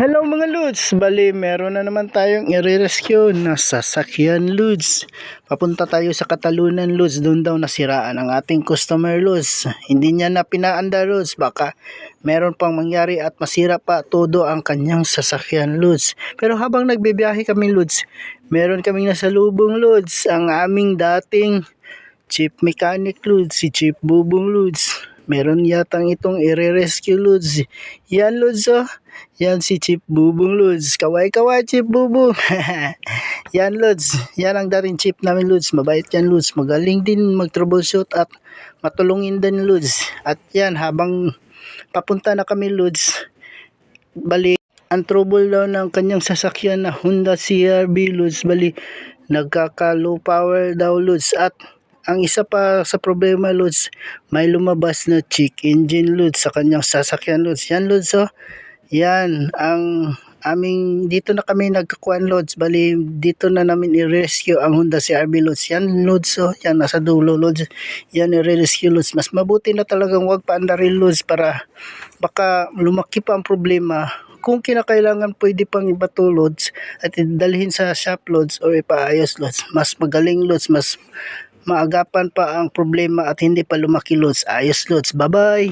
Hello mga Lods, bali meron na naman tayong i-rescue na sasakyan Lods. Papunta tayo sa Katalunan Lods, doon daw nasiraan ang ating customer Lods. Hindi niya na pinaanda Lods, baka meron pang mangyari at masira pa todo ang kanyang sasakyan Lods. Pero habang nagbibiyahe kami Lods, meron kaming nasalubong Lods, ang aming dating chief mechanic Lods, si Chief Bubong Lods. Meron yatang itong i-rescue Lods. Yan Lods oh. Yan si Chief Bubong Lods. Kaway-kaway Chief Bubong. Yan Lods. Yan ang dating chief namin Lods. Mabait yan Lods. Magaling din mag-troubleshoot at matulungin din Lods. At yan habang papunta na kami Lods, bali ang trouble daw ng kanyang sasakyan na Honda CR-V Lods. Bali nagkaka-low power daw Lods. At ang isa pa sa problema Lods, may lumabas na check engine Lods sa kanyang sasakyan Lods. Yan Lods oh. Yan ang aming, dito na kami nagkakuan Lods. Bali dito na namin i-rescue ang Honda CR-V Lods. Yan Lods oh. Yan nasa dulo Lods. Yan i-rescue Lods. Mas mabuti na talagang wag paandarin Lods para baka lumaki pa ang problema. Kung kinakailangan pwede pang ibato Lods at dalhin sa shop Lods o ipaayos Lods. Mas magaling Lods. Mas maagapan pa ang problema at hindi pa lumaki Lods. Ayos Lods. Bye bye.